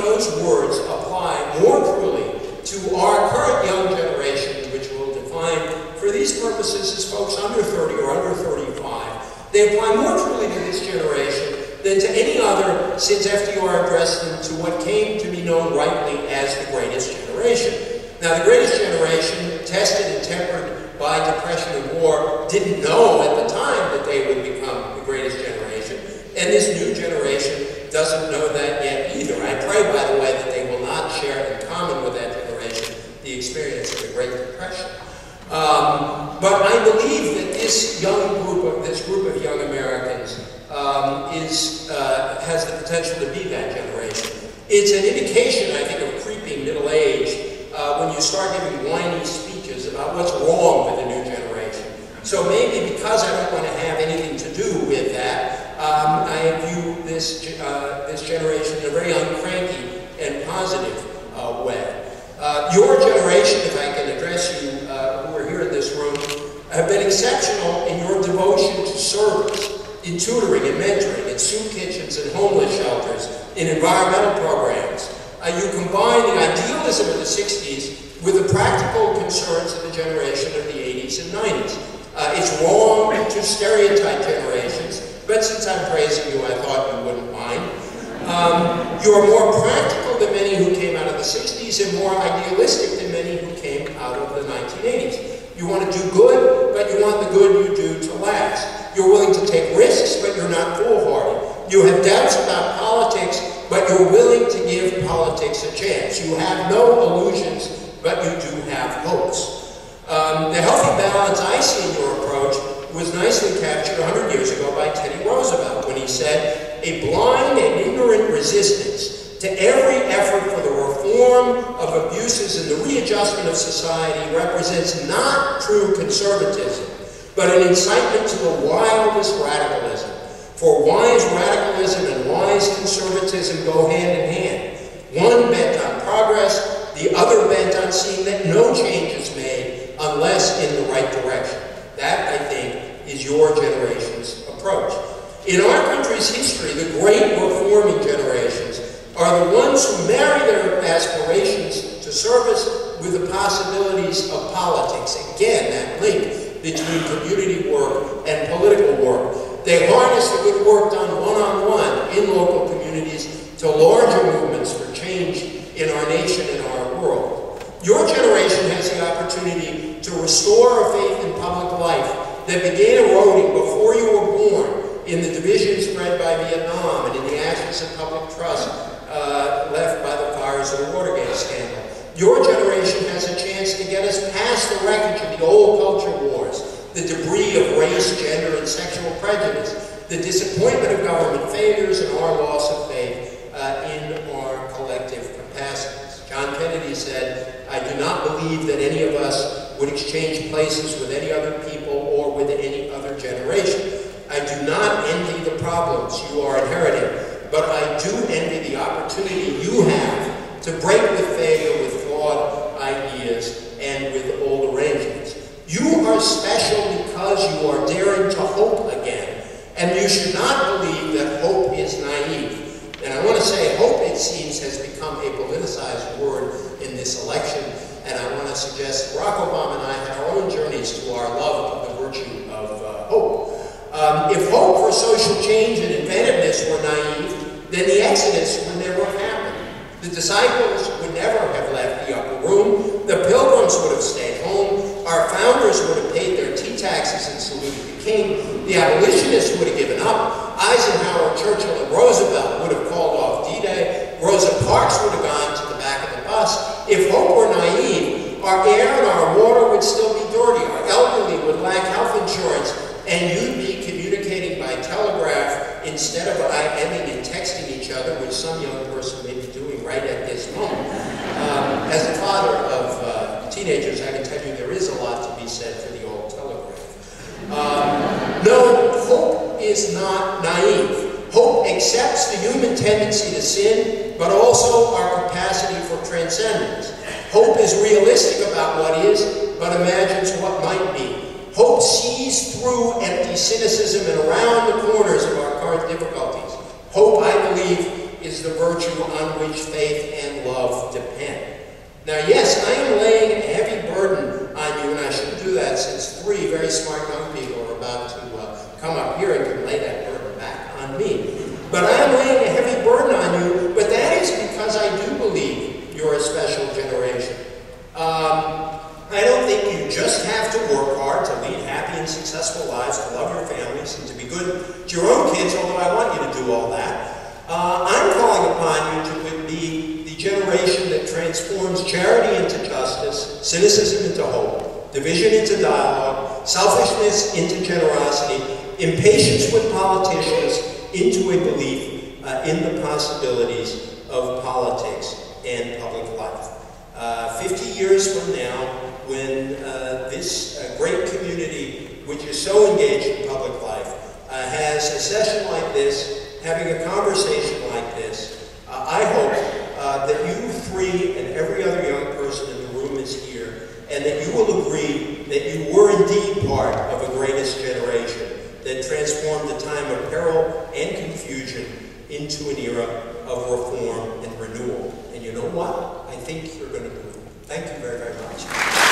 those words apply more truly to our current young generation, which we'll define for these purposes as folks under 30 or under 35. They apply more truly to this generation than to any other since FDR addressed them to what came to be known rightly as the greatest generation. Now, the greatest generation, tested and tempered by depression and war, didn't know at the time that they would become the greatest generation, and this new generation doesn't know that yet either. I pray, by the way, that they will not share in common with that generation the experience of the Great Depression. But I believe that this group of young Americans has the potential to be that generation. It's an indication, I think, of creeping middle age when you start giving whiny speeches about what's wrong with the new generation. So maybe because I don't want to have anything to do with that, I view this generation in a very uncranky and positive way. Your generation, if I can address you who are here in this room, have been exceptional in your devotion to service, in tutoring and mentoring, in soup kitchens and homeless shelters, in environmental programs. You combine the idealism of the 60s with the practical concerns of the generation of the 80s and 90s. It's wrong to stereotype generations, but since I'm praising you, I thought you wouldn't mind. You're more practical than many who came out of the 60s and more idealistic than many who came out of the 1980s. You want to do good, but you want the good you do to last. You're willing to take risks, but you're not foolhardy. You have doubts about politics, but you're willing to give politics a chance. You have no illusions, but you do have hopes. The healthy balance I see in your approach was nicely captured 100 years ago by Teddy Roosevelt when he said, "A blind and ignorant resistance to every effort for the reform of abuses and the readjustment of society represents not true conservatism, but an incitement to the wildest radicalism. For wise radicalism and wise conservatism go hand in hand. One bent on progress, the other bent on seeing that no change is made unless in the right direction." That, I think, is your generation's approach. In our country's history, the great reforming generations are the ones who marry their aspirations to service with the possibilities of politics. Again, that link between community work and political work. They harness the good work done one-on-one in local communities to larger movements for change in our nation and our world. Your generation has the opportunity to restore a faith in public life that began eroding before you were born in the divisions spread by Vietnam and in the ashes of public trust left by the fires of the Watergate scandal. Your generation has a chance to get us past the wreckage of the old culture wars, the debris of race, gender, and sexual prejudice, the disappointment of government failures, and our loss of faith in our collective capacities. John Kennedy said, "I do not believe that any of us would exchange places with any other people or with any other generation. I do not envy the problems you are inheriting, but I do envy the opportunity you have to break with failure, with flawed ideas, and with old arrangements. You are special because you are daring to hope again, and you should not believe that hope is naive." And I want to say hope, it seems, has become a politicized word in this election, and I want to suggest Barack Obama and I had our own journeys to our love of the virtue of hope. If hope for social change and inventiveness were naive, then the Exodus would never have happened. The disciples would never have left the upper room. The pilgrims would have stayed home. Our founders would have paid their tea taxes and saluted the king. The abolitionists would have given up. Eisenhower, Churchill, and Roosevelt would have called off D-Day. Rosa Parks would have gone to the back of the bus. If hope were naive, our air and our water would still be dirty. Our elderly would lack health insurance, and you'd be communicating by telegraph instead of IMing and texting each other, which some young person may be doing right at this moment. As a father of teenagers, I can tell you there is a lot to be said for the old telegraph. No, hope is not naive. Hope accepts the human tendency to sin, but also our capacity for transcendence. Hope is realistic about what is, but imagines what might be. Hope sees through empty cynicism and around the corners of our current difficulties. Hope, I believe, is the virtue on which faith and love depend. Now, yes, I am laying a heavy burden on you, and I shouldn't do that since 3 very smart young people are about to come up here and can lay that burden back on me. But I am laying a heavy burden on you, but that is because I do believe you're a special generation. I don't think you just have to work hard to lead happy and successful lives, to love your families, and to be good to your own kids, although I want you to do all that. I'm calling upon you to be the generation that transforms charity into justice, cynicism into hope, division into dialogue, selfishness into generosity, impatience with politicians into a belief in the possibilities of politics and public life. 50 years from now, when this great community, which is so engaged in public life, has a session like this, having a conversation like this, I hope that you 3 and every other young person in the room is here, and that you will agree that you were indeed part of a greatest generation that transformed a time of peril and confusion into an era of reform and renewal. And you know what? I think you're going to do it. Thank you very, very much.